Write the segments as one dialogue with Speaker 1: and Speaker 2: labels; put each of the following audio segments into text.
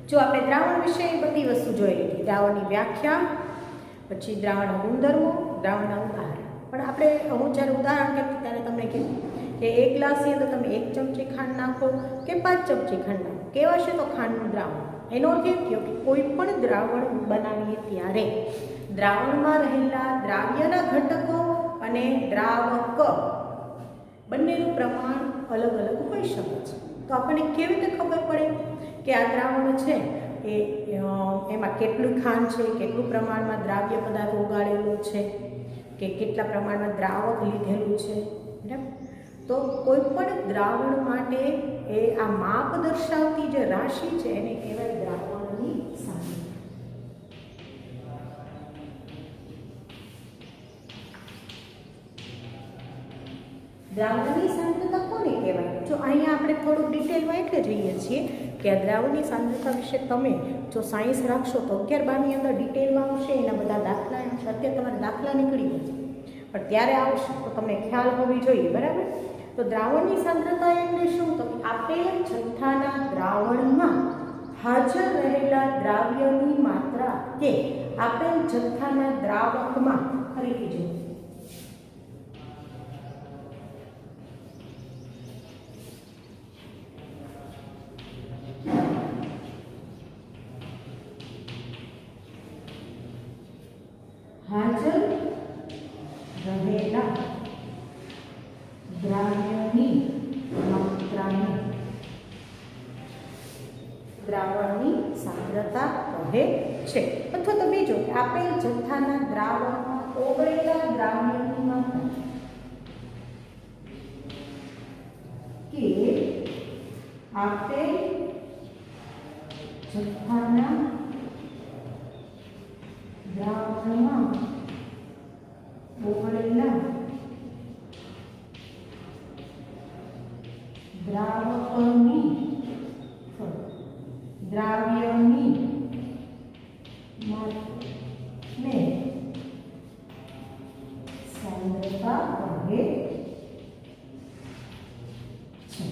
Speaker 1: જો આપણે દ્રાવણ વિશે બધી વસ્તુ જોઈ લીધી, દ્રાવણની વ્યાખ્યા, પછી દ્રાવણના ગુણધર્મો, દ્રાવણના ઉદાહરણ. પણ આપણે હું જ્યારે ઉદાહરણ કહેતી ત્યારે તમને કીધું કે 1 ગ્લાસની અંદર તમે 1 ચમચી ખાંડ નાખો કે 5 ચમચી ખાંડ નાખો, કહેવાશે તો ખાંડનું દ્રાવણ. એનો અર્થ એ થયો કે કોઈ પણ દ્રાવણ બનાવીએ ત્યારે દ્રાવણમાં રહેલા દ્રાવ્યના ઘટકો અને દ્રાવક બંનેનું પ્રમાણ અલગ અલગ હોઈ શકે છે. તો આપણને કેવી રીતે ખબર પડે કે આ દ્રાવણ છે એ એમાં કેટલું ખાંડ છે, કેટલું પ્રમાણમાં દ્રાવ્ય પદાર્થ ઓગાળેલો છે, કે કેટલા પ્રમાણમાં દ્રાવક લીધેલું છે, બરાબર? તો કોઈ પણ દ્રાવણ માટે એ આ માપ દર્શાવતી જે રાશિ છે એને કહેવાય દ્રાવણની સાંદ્રતા. દ્રાવણની સાંદ્રતા કોને કહેવાય? જો અહીંયા આપણે થોડુંક ડિટેલમાં એટલે જોઈએ છીએ કે આ દ્રાવણની સાંદ્રતા વિશે તમે જો સાયન્સ રાખશો તો 11-12ની અંદર ડિટેલમાં આવશે, એના બધા દાખલા આવશે. અત્યારે તમારે દાખલા નીકળી ગયા છે પણ ત્યારે આવશે તો તમને ખ્યાલ હોવી જોઈએ, બરાબર? તો દ્રાવણની સાંદ્રતા એટલે શું? તો આપેલ જથ્થાના દ્રાવણમાં હાજર રહેલા દ્રાવ્યની માત્રા કે આપેલ જથ્થાના દ્રાવકમાં ફરીથી જોઈએ હાજર રહેલા દ્રાવ્યની માત્રાને દ્રાવણની સાંદ્રતા કહે છે. અથવા તો બીજો કે આપેલ જથ્થાના દ્રાવણમાં ઓગળેલા દ્રાવ્યની માત્રા કે આપેલ જથ્થાના દ્રાવણમાં ઓગળેલા દ્રાવકની દ્રાવ્યની માત્રાને સાંદ્રતા કહે છે.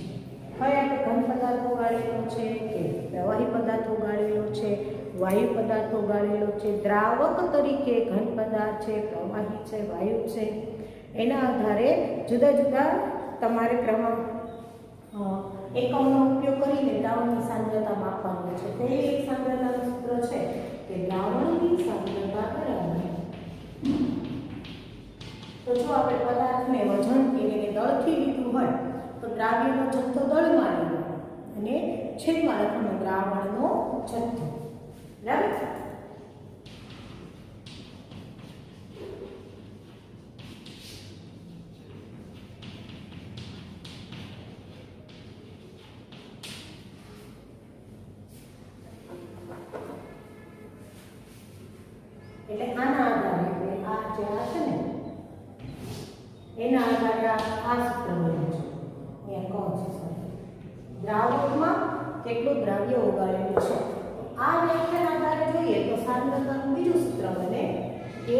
Speaker 1: હવે આપણે ઘન પદાર્થ ઓગાળેલો છે કે પ્રવાહી પદાર્થ ઓગાળેલો છે, વાયુ પદાર્થ ઓગાળેલો છે, દ્રાવક તરીકે ઘન પદાર્થ છે, પ્રવાહી છે, વાયુ છે, એના આધારે જુદા જુદા તમારે પ્રમાણ એકમનો ઉપયોગ કરીને દ્રાવણની સાંદ્રતા માપવાની છે. તે એક સાંદ્રતાનું સૂત્ર છે કે દ્રાવણની સાંદ્રતા બરાબર. તો જો આપણે પદાર્થને વજનથી એટલે દળથી લીધું હોય તો દ્રાવ્યનો જથ્થો દળમાં લેવાનો અને છેદમાં લખવાનો દ્રાવણનો જથ્થો, બરાબર? એટલે આના આધારે આપણે આ જે છે ને એના આધારે આ સૂત્ર બને છે. અહીંયા કહું છું દ્રાવકમાં કેટલું દ્રાવ્ય ઓગાળેલું છે. આ વ્યાખ્યાના આધારે જોઈએ તો સાંદ્રતાનું બીજું સૂત્ર બને કે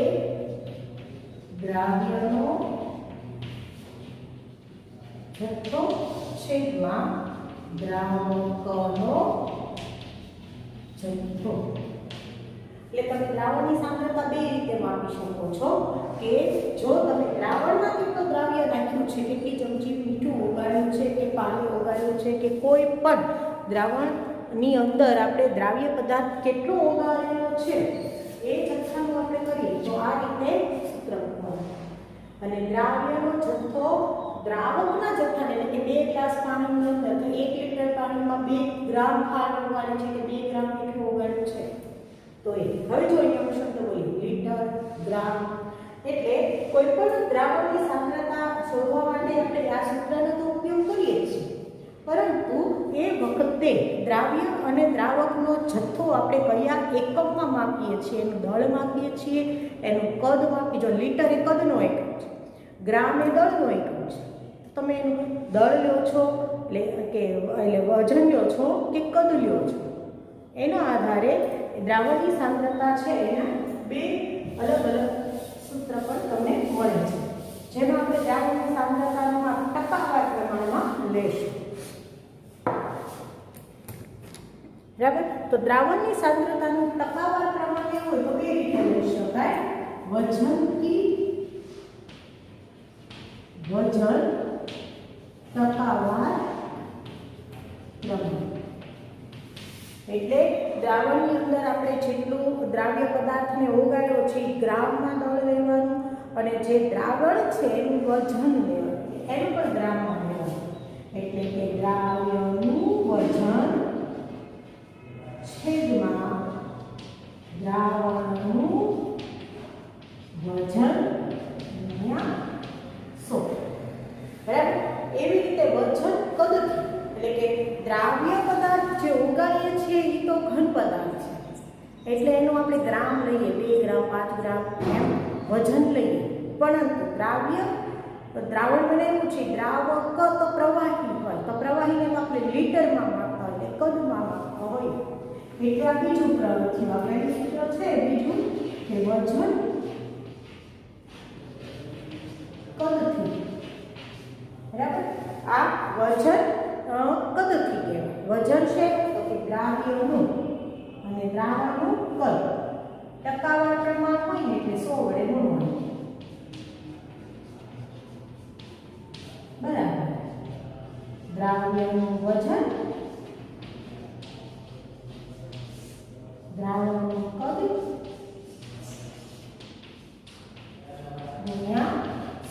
Speaker 1: દ્રાવ્યનો જથ્થો છેદમાં દ્રાવકનો જથ્થો. એટલે તમે દ્રાવણની સાંદ્રતા બે રીતે માપી શકો છો કે જો તમે દ્રાવણમાં કેટલું દ્રાવ્ય નાખ્યું છે, કેટલી ચમચી મીઠું ઓગાળ્યું છે કે પાણી ઓગાળ્યું છે કે કોઈ પણ દ્રાવણની અંદર આપણે દ્રાવ્ય પદાર્થ કેટલો ઓગાળેલો છે એ જથ્થાનું આપણે કરીએ તો આ રીતે સૂત્ર મૂકવાનું. અને દ્રાવ્યનો જથ્થો દ્રાવકના જથ્થાને એટલે કે 2 ગ્લાસ પાણીની અંદર 1 લીટર પાણીમાં 2 ગ્રામ ખાંડ ઓગાળે છે કે 2 ગ્રામ મીઠું ઓગાળ્યું છે તો એ હવે જો અહીંયા શબ્દ બોલ્યો લીટર, ગ્રામ, એટલે કોઈ પણ દ્રાવણની સાંદ્રતા શોધવા માટે આપણે આ સૂત્રનો તો ઉપયોગ કરીએ છીએ, પરંતુ એ વખતે દ્રાવ્ય અને દ્રાવકનો જથ્થો આપણે કયા એકમમાં માપીએ છીએ, એનું દળ માપીએ છીએ, એનું કદ માપીએ. જો લીટર એ કદનો એકમ છે, ગ્રામ એ દળનો એકમ છે. તમે એનું દળ લ્યો છો એટલે વજન લ્યો છો કે કદ લ્યો છો, એના આધારે દ્રાવણની સાંદ્રતા છે એના બે અલગ અલગ સૂત્ર પણ તમને મળે છે, જેમાં આપણે દ્રાવણની સાંદ્રતામાં ટકાવાર પ્રમાણમાં લેશું. બરાબર. તો દ્રાવણની સાંદ્રતાનું ટકાવાર પ્રમાણ એવું હોય તો બે રીતે લઈ શકાય, વજનથી વજન ટકાવાર પ્રમાણ. એટલે દ્રાવણની અંદર આપણે જેટલું દ્રાવ્ય પદાર્થને ઓગાળ્યો છે એ ગ્રામમાં દળ લેવાનું અને જે દ્રાવણ છે એનું વજન લેવાનું, એનું પણ ગ્રામમાં લેવાનું. એટલે કે દ્રાવ્યનું વજન છેદમાં દ્રાવણનું વજન ગુણ્યા 100. બરાબર. એવી રીતે વજન કદથી, એટલે કે દ્રાવ્ય પદાર્થ જે ઓગાળીએ છીએ એ તો ઘન પદાર્થ છે એટલે એનું આપણે ગ્રામ લઈએ, 2 ગ્રામ 5 ગ્રામ એમ વજન લઈએ. પરંતુ દ્રાવણ બનાવ્યું છે, દ્રાવક તો પ્રવાહી હોય તો પ્રવાહીને તો આપણે લીટરમાં માપતા હોય, કદમાં માપતા હોય. એટલે આ બીજું પ્રવૃત્તિ આપણે સૂત્ર છે બીજું કે વજન કદથી. બરાબર. આ વજન કદથી કહેવાય. વજન છે તો કે દ્રાવ્યનું અને દ્રાવણનું કદ ટકાવાર પ્રમાણ હોય ને એટલે 100 વડે ગુણવાનું. બરાબર. દ્રાવ્યનું વજન દ્રાવણનું કદ ગુણ્યા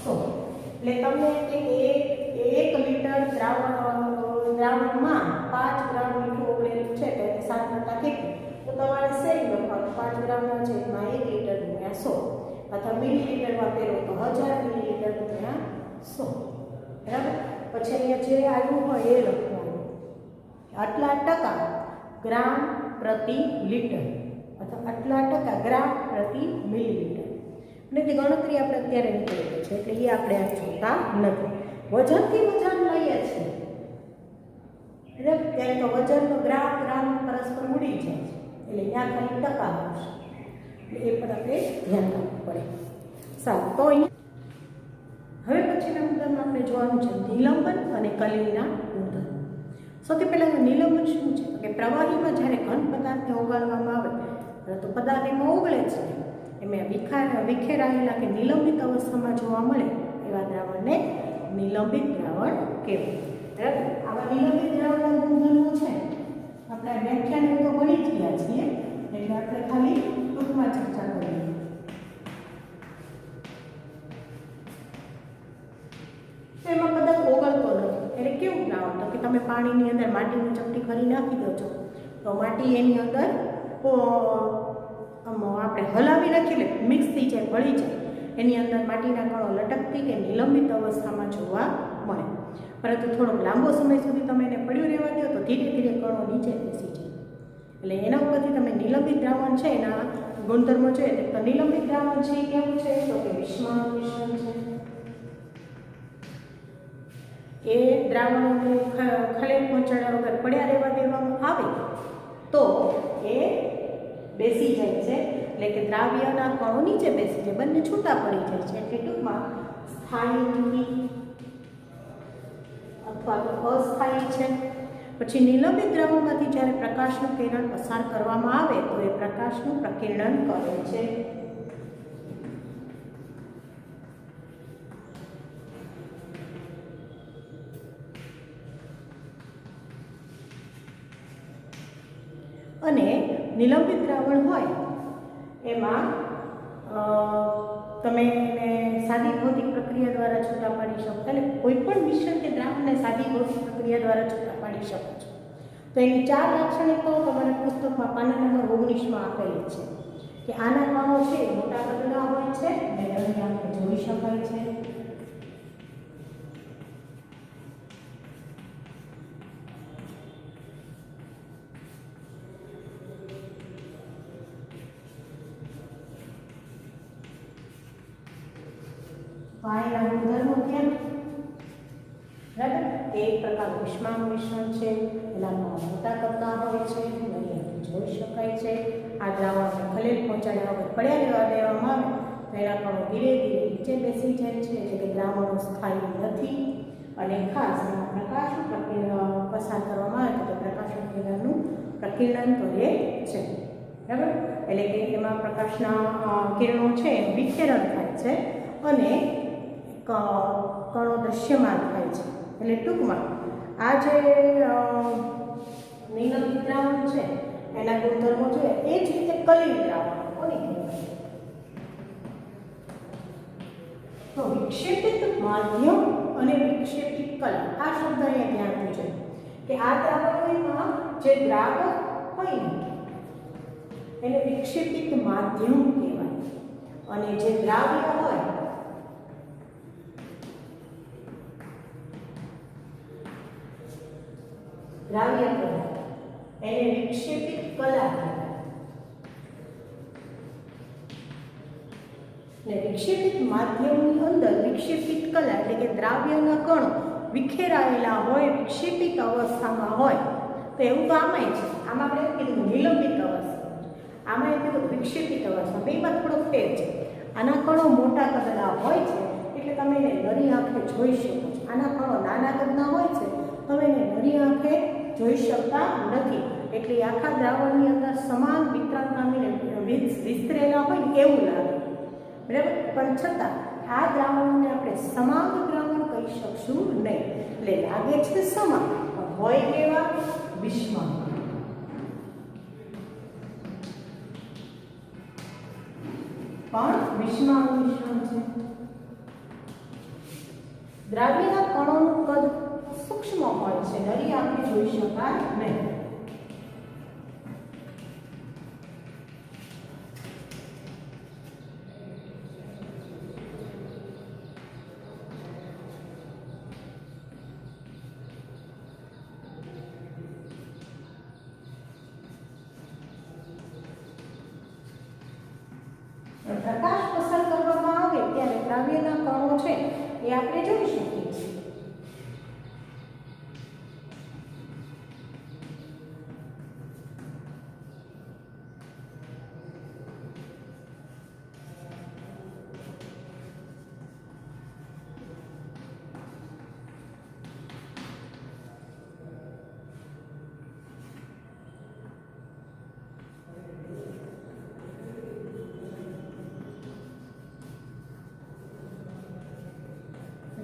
Speaker 1: 100. એટલે તમને 1 લીટર દ્રાવણમાં 5 ગ્રામ મીઠું ઓગળેલું છે તો એની સાંદ્રતા કેટલી, તો તમારે સેમ લખવાનું 5 ગ્રામના છેદમાં 1 લીટર ગુણ્યા 100 અથવા મિલીલીટરમાં પેલો તો 1000 મિલીલીટર ગુણ્યા 100. બરાબર. પછી અહીંયા જે આવ્યું હોય એ લખવાનું, આટલા ટકા ગ્રામ પ્રતિ લીટર અથવા આટલા ટકા ગ્રામ પ્રતિ મિલીલીટર. અને તે ગણતરી આપણે અત્યારે નીકળેલી છે એટલે એ આપણે આ જોતા નથી. વજનથી વજન લઈએ છીએ ત્યારે તો વજનનો ગ્રામ પરસ્પર ઉડી જાય છે એટલે ત્યાં ખાલી ટકા આવશે, એ પણ આપણે ધ્યાન રાખવું પડે. સારું. તો હવે પછીના મુદ્દામાં આપણે જોવાનું છે નિલંબન અને કલીના ગુણધર્મો. સૌથી પહેલાં નિલંબન શું છે કે પ્રવાહીમાં જ્યારે ઘન પદાર્થને ઓગાળવામાં આવે તો પદાર્થ એમાં ઓગળે છે, એમાં વિખેરાયેલા કે નિલંબિત અવસ્થામાં જોવા મળે એવા દ્રાવણને નિલંબિત દ્રાવણ કહેવાય. બરાબર. આવા નિલંબિત દ્રાવણના ગુણધર્મો છે આપણે વ્યાખ્યાન તો ભણી જ ગયા છીએ એટલે આપણે ખાલી ટૂંકમાં ચર્ચા કરીએ. એમાં પદાર્થ ઓગળતો નથી એટલે કેવું દ્રાવણ, તો કે તમે પાણીની અંદર માટીની ચપટી કરી નાખી દો છો તો માટી એની અંદર આપણે હલાવી નાખીએ એટલે મિક્સ થઈ જાય, ભળી જાય, એની અંદર માટીના કણો લટકતી કે નિલંબિત અવસ્થામાં જોવા મળે. પરંતુ થોડોક લાંબો સમય સુધી તમે એને પડ્યું રહેવા દો તો ધીરે ધીરે કણો નીચે બેસી જાય. એટલે એના ઉપરથી તમે નિલંબિત દ્રાવણ છે એના ગુણધર્મો જોઈએ તો નિલંબિત દ્રાવણ છે એ કેવું છે તો કે વિષમાંગ મિશ્રણ છે. એ દ્રાવણોને ખલેલ પહોંચાડ્યા વગર પડ્યા રહેવા દેવામાં આવે તો એ બેસી જાય છે, એટલે કે દ્રાવ્યના કણો નીચે બેસી જાય, બંને છૂટા પડી જાય છે. એટલે ટૂંકમાં સ્થાયી અથવા તો અસ્થાયી છે. પછી નિલંબિત દ્રાવણમાંથી જ્યારે પ્રકાશનું કિરણ પસાર કરવામાં આવે તો એ પ્રકાશનું પ્રકિરણન કરે છે. અને નિલંબિત દ્રાવણ હોય એમાં તમે એને સાદી ભૌતિક પ્રક્રિયા દ્વારા છૂટા પાડી શકો, એટલે કોઈ પણ મિશ્રણ કે દ્રાવણને સાદી ભૌતિક પ્રક્રિયા દ્વારા છૂટા પાડી શકો છો. તો એની 4 લાક્ષણિકતાઓ તમારા પુસ્તકમાં પાના નંબર 19માં આપેલી છે કે આના કણો છે મોટા કદના હોય છે અને અહીં આપણે જોઈ શકાય છે. પાણીના ગુણધર્મો કેમ? બરાબર. એક પ્રકારનું ઉષ્માનું મિશ્રણ છે, એનામાં મોટા કદના હોય છે, અહીં જોઈ શકાય છે. આ દ્રાવણને ખલેલ પહોંચાડ્યા વગર પડ્યા રહેવા દેવામાં આવે તો એના કણો ધીરે ધીરે નીચે બેસી જાય છે, એટલે કે દ્રાવણો સ્થાયી નથી. અને ખાસ એમાં પ્રકાશનું પ્રક્રિયા પસાર કરવામાં આવે તો પ્રકાશનું કિરણનું પ્રકીર્ણન કરે છે, બરાબર. એટલે કે એમાં પ્રકાશના કિરણો છે વિખેરણ થાય છે અને કણો દ્રશ્યમાન થાય છે. એટલે ટૂંકમાં આ જે નિલંબિત દ્રાવણ છે એના ગુણધર્મો જોઈએ એ જ રીતે કલિલ દ્રાવણ કોને કહેવાય? તો વિક્ષેપિત માધ્યમ અને વિક્ષેપિત કલા, આ શબ્દ અહીંયા ધ્યાન છે કે આ દ્રાવણોમાં જે દ્રાવક હોય ને એને વિક્ષેપિત માધ્યમ કહેવાય અને જે દ્રાવ્ય હોય દ્રાવ્ય પદાર્થ એને વિક્ષેપિત કલા કહેવાય. ને વિક્ષેપિત માધ્યમની અંદર વિક્ષેપિત કલા એટલે કે દ્રાવ્યના કણો વિખેરાયેલા હોય, વિક્ષેપિત અવસ્થામાં હોય. તો એવું તો આમાંય છે. આમાં આપણે એવું કીધું નિલંબિત અવસ્થા, આમાં એવું કીધું વિક્ષેપિત અવસ્થા. બેમાં થોડો ફેર છે. આના કણો મોટા કદના હોય છે એટલે તમે એને નરી આંખે જોઈ શકો છો. આના કણો નાના કદના હોય છે, તમે એને નરી આંખે જોઈ શકતા નથી. એટલે આખા દ્રાવણની અંદર સમાન વિતરણ પામીને વિસ્તરેલા હોય એવું લાગે, બરાબર. પણ છતાં આ દ્રાવણોને આપણે સમાન દ્રાવણ કહી શકશું નહીં. એટલે લાગે છે સમાન પણ હોય કેવા? વિષમાં. પણ વિષમાં મિશ્રણ છે. દ્રાવ્યના કણોનું કદ સૂક્ષ્મ હોય છે, નરી આંખે જોઈ શકાય નહીં. પ્રકાશ પસાર કરવામાં આવે ત્યારે દ્રાવ્યના કણો છે એ આપણે જોઈ શકીએ છીએ.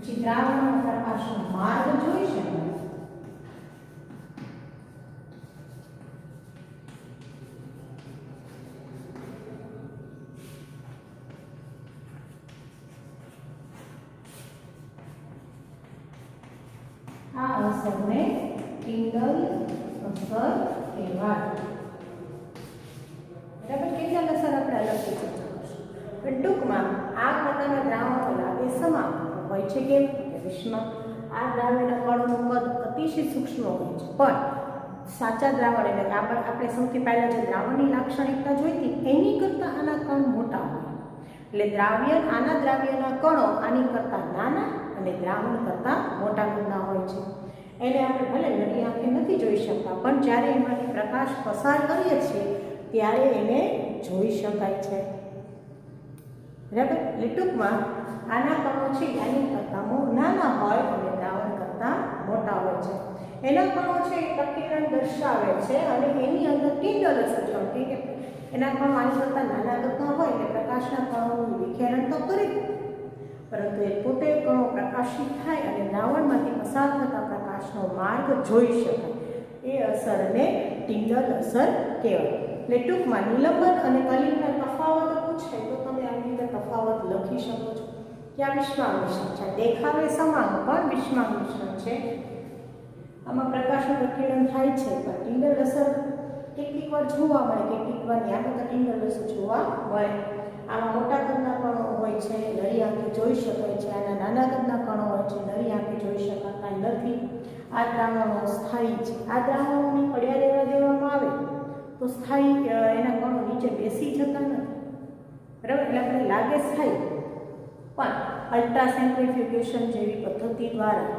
Speaker 1: પછી દ્રાવણમાં પ્રકાશનો માર્ગ જોઈ શકાય. આ અસરને ટિન્ડલ અસર કહેવાય, બરાબર. ટિન્ડલ અસર આપણે અલગથી ચર્ચા કરીશું. પણ ટૂંકમાં આ પ્રકારના દ્રાવણો લાગે સમાન હોય છે કે વિષમાં. આ દ્રાવ્યના કણોનું કદ અતિશય સૂક્ષ્મ હોય છે, પણ સાચા દ્રાવણ એટલે આપણે સૌથી પહેલાં જે દ્રાવણની લાક્ષણિકતા જોઈતી એની કરતાં આના કણ મોટા હોય. એટલે આના દ્રાવ્યના કણો આની કરતાં નાના અને દ્રાવણ કરતાં મોટા કદના હોય છે. એને આપણે ભલે નરી આંખે નથી જોઈ શકતા, પણ જ્યારે એમાંથી પ્રકાશ પસાર કરીએ છીએ ત્યારે એને જોઈ શકાય છે, બરાબર. એટલે ટૂંકમાં આના કણો છે એની કરતાં નાના હોય અને દ્રાવણ કરતાં મોટા હોય છે. એના કણો છે એ પ્રકીર્ણન દર્શાવે છે અને એની અંદર ટિન્ડલ અસર જોડતી કે એના કણો આની કરતાં નાના કદના હોય એટલે પ્રકાશના કણોનું વિખેરણ તો કરે, પરંતુ એ પોતે કણો પ્રકાશિત થાય અને દ્રાવણમાંથી પસાર થતા પ્રકાશનો માર્ગ જોઈ શકાય. એ અસરને ટિન્ડલ અસર કહેવાય. એટલે ટૂંકમાં નિલંબન અને કલિલના તફાવત પૂછાય તો તમે આવી રીતે તફાવત લખી શકો છો કે આ વિષમાં મિશ્રણ છે. દેખાવે સમાન પણ વિષમાં મિશ્રણ છે. આમાં પ્રકાશનું પ્રકીર્ણન થાય છે પણ ટિન્ડલ અસર કેટલીક વાર જોવા મળે, કેટલીક વાર ત્યાં બધા ટિન્ડલ અસર જોવા મળે. આમાં મોટા કદના કણો હોય છે, નરી આંખે જોઈ શકાય છે. આના નાના કદના કણો હોય છે, નરી આંખે જોઈ શકાતા નથી. આ દ્રાવણો સ્થાયી છે. આ દ્રાવણોને પડ્યા રહેવા દેવામાં આવે તો સ્થાયી એના કણો નીચે બેસી જતા નથી, બરાબર. એટલે આપણે લાગે સ્થાયી, પણ અલ્ટ્રાસેન્ટ્રીફ્યુગેશન જેવી પદ્ધતિ દ્વારા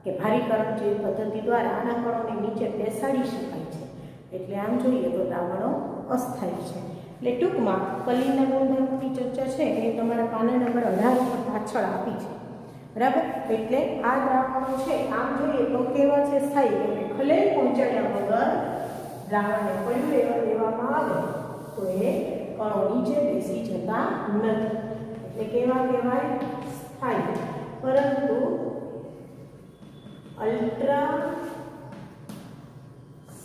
Speaker 1: કે ભારીકરણ જેવી પદ્ધતિ દ્વારા આના કણોને નીચે બેસાડી શકાય છે. એટલે આમ જોઈએ તો દ્રાવણો અસ્થાયી છે. એટલે ટૂંકમાં કલિલના ગુણધર્મોની ચર્ચા છે એ તમારા પાના નંબર 18 પર પાછળ આપી છે, બરાબર. એટલે આ દ્રાવણો છે આમ જોઈએ તો કેવા છે? સ્થાયી, એટલે ખલેલ પહોંચાડ્યા વગર દ્રાવણને પડ્યું રહેવા દેવામાં આવે તો એ કણો નીચે બેસી જતા નથી, એટલે કેવા કહેવાય? સ્થાયી. પરંતુ અલ્ટ્રા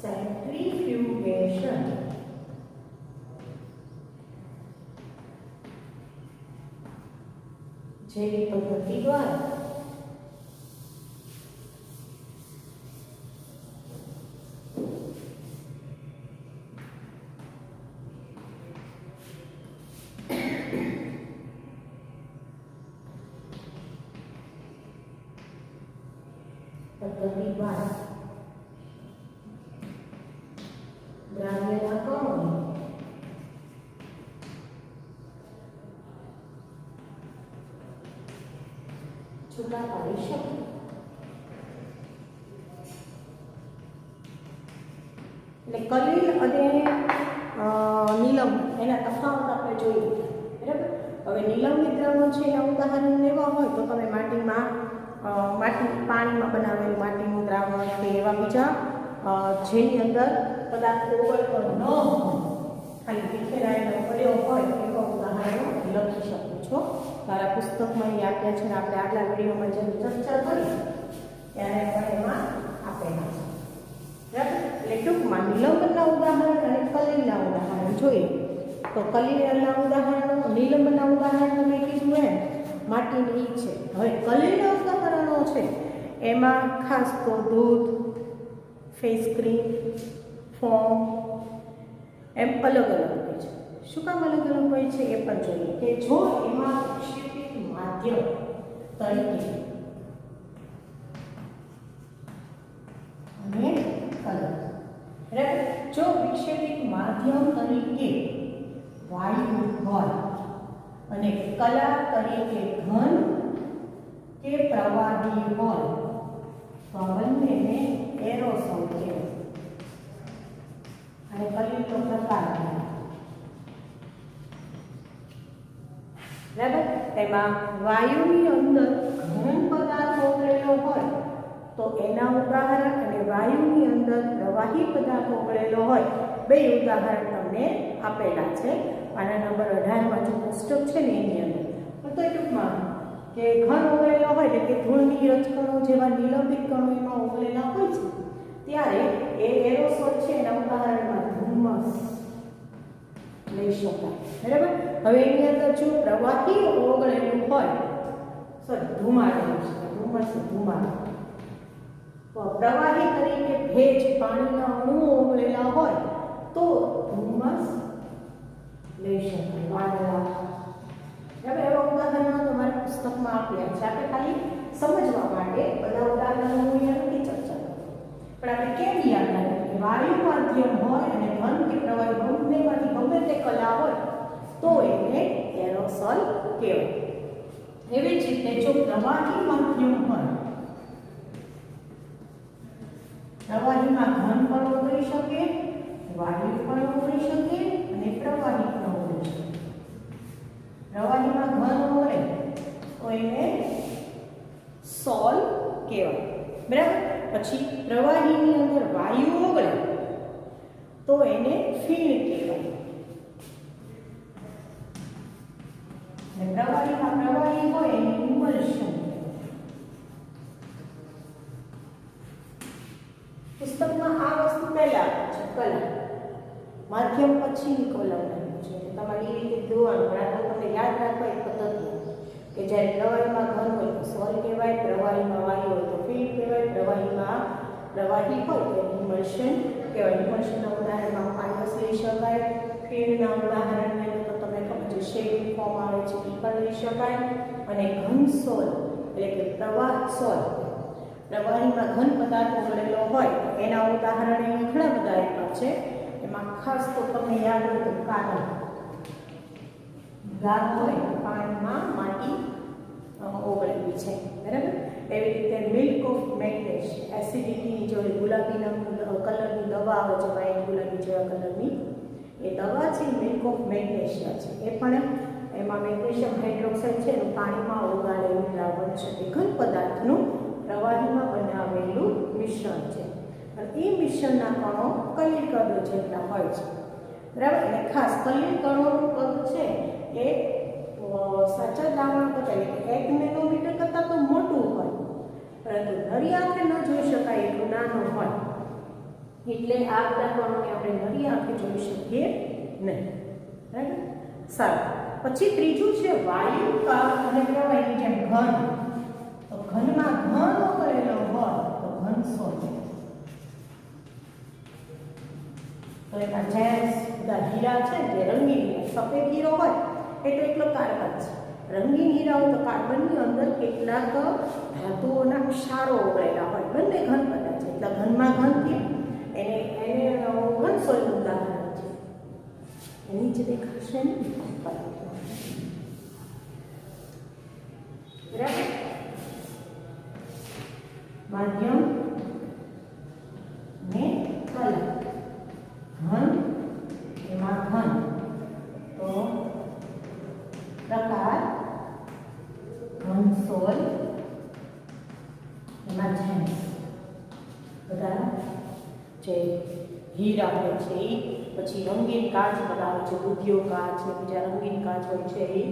Speaker 1: સેન્ટ્રીફ્યુગેશન જેવી પદ્ધતિ દ્વારા દ્રાવ્યના કણોને છૂટા પાડી શકે. એટલે કલીલ અને નીલમ એના તફાવત આપણે જોઈએ, બરાબર. હવે નીલમની દ્રાવણ છે એના ઉદાહરણ લેવા હોય તો તમે પાણીમાં બનાવેલું માટીનું દ્રાવણ કે એવા બીજા જેની અંદર પદાર્થ ઓગળતો ન હોય, ખાલી વિખેરાયેલો પડ્યો હોય એવા ઉદાહરણો લખી શકો છો. તારા પુસ્તકમાં એ આપ્યા છે ને આપણે આગલા વિડીયોમાં જેની ચર્ચા કરી ત્યારે પણ એમાં આપેલા છે, બરાબર. એટલે ટૂંકમાં નિલંબનના ઉદાહરણ અને કલીલના ઉદાહરણ જોઈએ તો કલીલના ઉદાહરણો, નિલંબનના ઉદાહરણ તમે કીધું એમ માટીની છે. હવે કલીલના ઉદાહરણો છે એમાં ખાસ તો દૂધ, ફેસ ક્રીમ, ફોમ એમ અલગ અલગ હોય છે. શું કામ અલગ અલગ હોય છે એ પણ જોઈએ કે જો એમાં વિક્ષેપિત માધ્યમ તરીકે અને કલર, બરાબર. જો વિક્ષેપિત માધ્યમ તરીકે વાયુ હોય અને કલા તરીકે ઘન કે પ્રવાહી હોય તો બંનેને એરોસોલ કહેવાય અને કલીલનો પ્રકાર કહેવાય, બરાબર. એમાં વાયુની અંદર ઘન પદાર્થ ઓગળેલો હોય તો એના ઉદાહરણ અને વાયુની અંદર પ્રવાહી પદાર્થ ઓગળેલો હોય બે ઉદાહરણ તમને આપેલા છે. આના નંબર 18માં જે પુસ્તક છે ને એની અંદર તો ટૂંકમાં કે ઘન ઓગળેલો હોય એટલે કે ધૂળની રજકણો જેવા નિલંબિત કણો એમાં ઓગળેલા હોય છે ત્યારે એ એરોસોલ છે એના ઉદાહરણમાં ધુમ્મસ લઈ શકાય, બરાબર. હવે એની અંદર જો પ્રવાહી ઓગળેલું હોય, ધુમાડો લઈ શકાય, ધુમાડો. તો પ્રવાહી તરીકે ભેજ, પાણીના અણુઓ ઓગળેલા હોય તો ધુમ્મસ લઈ શકાય, વાદળા, બરાબર. એવા ઉદાહરણો તમારા પુસ્તકમાં આપ્યા છે. આપણે ખાલી સમજવા માટે બધા ઉદાહરણો અહીંયા નથી ચર્ચા કરતા, પણ આપણે કેમ યાદ રાખીએ વાયુ માધ્યમ હોય અને ઘન કે પ્રવાહી બંનેમાંથી ગમે તે કલા હોય તો એને એરોસોલ કહેવાય. એવી જ રીતે જો પ્રવાહી માધ્યમ હોય, પ્રવાહીમાં ઘન પણ ઓગળી શકે, વાયુ પણ ઓગળી શકે અને પ્રવાહી પણ ઓગળી શકે. પ્રવાહીમાં ઘન ઓગળે તો એને સોલ કહેવાય, બરાબર. પછી પ્રવાહીની અંદર વાયુ ઓગળે તો એને ફીણ કહેવાય. અને પ્રવાહીમાં પ્રવાહી હોય એને ઇમલ્શન. પુસ્તકમાં આ વસ્તુ પહેલા છે કલા, માધ્યમ પછીની કોલમ આવ્યું છે. તમારે એ રીતે જોવાનું, પણ આ તો તમને યાદ રાખવા એક પદ્ધતિ કે જ્યારે પ્રવાહીમાં ઘન હોય તો સોલ કહેવાય, પ્રવાહીમાં વાયુ હોય તો ફીણ કહેવાય, પ્રવાહીમાં પ્રવાહી હોય તો ઇમલ્શન કહેવાય. ઇમલ્શનના ઉદાહરણમાં પાયસ લઈ શકાય, ફીણના ઉદાહરણની અંદર તો તમને ખબર છે શેડિંગ ફોર્મ આવે છે એ પણ લઈ શકાય. અને ઘન સોલ એટલે કે પ્રવાહ સોલ, પ્રવાહીમાં ઘન પદાર્થ ઓગળેલો હોય એના ઉદાહરણ અહીંયા ઘણા બધા આપ્યા છે. એમાં ખાસ તો તમને યાદ હોય તો કાદવ, ગાદ હોય પાણીમાં માટી ઓગળેલી છે, બરાબર. એવી રીતે મિલ્ક ઓફ મેગ્નેશ, એસિડિટીની જો ગુલાબીના કલરની દવા આવે છે, વાઇટ ગુલાબી જેવા કલરની એ દવા છે, મિલ્ક ઓફ મેગ્નેશિયા છે. એ પણ એમાં મેગ્નેશિયમ હાઇડ્રોક્સાઇડ છે એનું પાણીમાં ઓગાળેલું દ્રાવણ છે. એ ઘન પદાર્થનું પ્રવાહીમાં બનાવેલું મિશ્રણ છે, અને એ મિશ્રણના કણો કલીલ કદ જેટલા હોય છે, બરાબર. અને ખાસ કલીલ કણોનું કદ છે એ સાચા દ્રાવણ કરતાં એટલે 1 નેનોમીટર કરતાં તો મોટું હોય, પરંતુ નરી આંખે ન જોઈ શકાય એટલું નાનું હોય, એટલે આ બધા કણોને આપણે નરી આંખે જોઈ શકીએ નહીં, બરાબર. સારું, પછી ત્રીજું છે વાયુકા અને પ્રવાહી જેમ ઘન. તો ઘનમાં ઘન કરેલો હોય તો ઘન સોલ. તો એના જેમ્સ બધા હીરા છે જે રંગીન સફેદ હીરો હોય એટલે એટલો કાર્બન છે. રંગીન હીરાઓ તો કાર્બનની અંદર કેટલાક ધાતુઓના ક્ષારો ઓગળેલા હોય, બંને ઘન પદાર્થ છે એટલે ઘનમાં ઘનથી એને ઘન સોલનું ઉદાહરણ છે. એ નીચે દેખાશે ને, બરાબર. માધ્યમ ને કલા. ઘન એમાં ઘન તો પ્રકાર ઘન સોલ એમાં જેમ્સ બધા જે હીરા હોય છે એ, પછી રંગીન કાચ બધા હોય છે, ઉદ્યોગ કાચ છે, બીજા રંગીન કાચ હોય છે એ,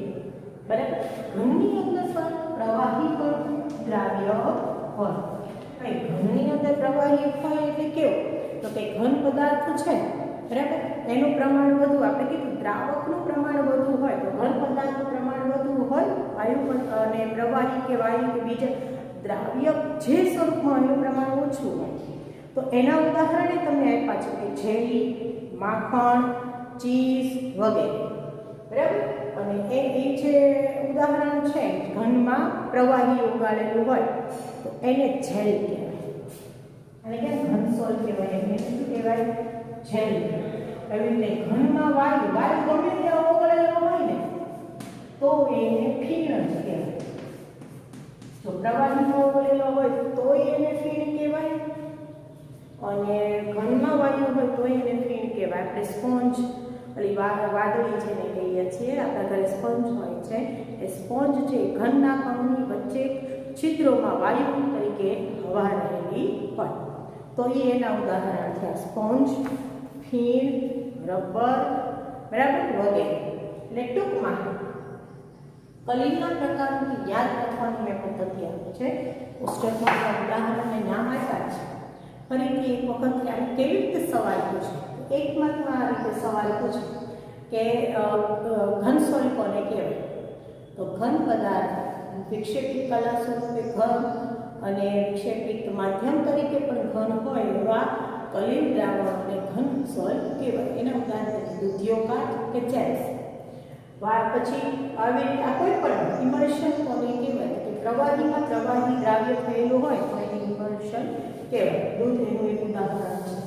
Speaker 1: બરાબર. ઘનની અંદર પણ પ્રવાહી પણ દ્રાવ્ય હોય. ઘનની અંદર પ્રવાહી હોય એટલે કેવું, તો કે ઘન પદાર્થ છે, બરાબર, એનું પ્રમાણ વધુ. આપણે કીધું દ્રાવકનું પ્રમાણ વધુ હોય તો ઘન પદાર્થનું પ્રમાણ વધુ હોય, વાયુ અને પ્રવાહી કે વાયુ કે બીજા દ્રાવ્ય જે સ્વરૂપમાં એનું પ્રમાણ ઓછું હોય. તો એના ઉદાહરણે તમને આપ્યા છે કે જેલી, માખણ, ચીઝ વગેરે, બરાબર. અને એ જે ઉદાહરણ છે ઘનમાં પ્રવાહી ઓગાળેલું હોય તો એને જેલ કહેવાય, અને કે ઘનસોલ કહેવાય. એને શું કહેવાય? જેલ. એવી રીતે ઘનમાં વાયુ ગમે ત્યાં ઓગળેલો હોય ને તો એને ફીણ જ કહેવાય. જો પ્રવાહીમાં ઓગળેલો હોય તો એને ફીણ કહેવાય, અને ઘનમાં વાયુ હોય તો એને ફીણ કહેવાય. આપણે સ્પોન્જ ઓલી વાદળી છે ને કહીએ છીએ, આપણા ઘરે સ્પોન્જ હોય છે, એ સ્પોન્જ છે ઘનના કણોની વચ્ચે છિદ્રોમાં વાયુ તરીકે હવા રહેલી હોય તો એ એના ઉદાહરણ થયા. સ્પોન્જ, ફીણ, રબર, બરાબર, વગેરે. એટલે ટૂંકમાં કલીલના પ્રકારોની યાદ રાખવાની મેં પદ્ધતિ આપી છે. પુસ્તકમાં ઉદાહરણને નામ આપ્યા છે. ફરીથી એક વખત કે આને કેવી રીતે સવાલ પૂછે, એકમાં આ રીતે સવાલ પૂછે કે ઘનસોલ કોને કહેવાય? તો ઘન પદાર્થ વિક્ષેપિત કલા સ્વરૂપે ઘન અને વિક્ષેપિત માધ્યમ તરીકે પણ ઘન હોય એવા કલીલ દ્રાવણને ઘનસોલ કહેવાય. એના ઉદાહરણ દૂધિયો કાચ કે જેમ્સ. પછી આવી આ કોઈ પણ ઇમલ્શન કોને કહેવાય? કે પ્રવાહીમાં પ્રવાહી દ્રાવ્ય થયેલું હોય તો એને ઇમલ્શન કહેવાય. દૂધ એનું એક ઉદાહરણ છે.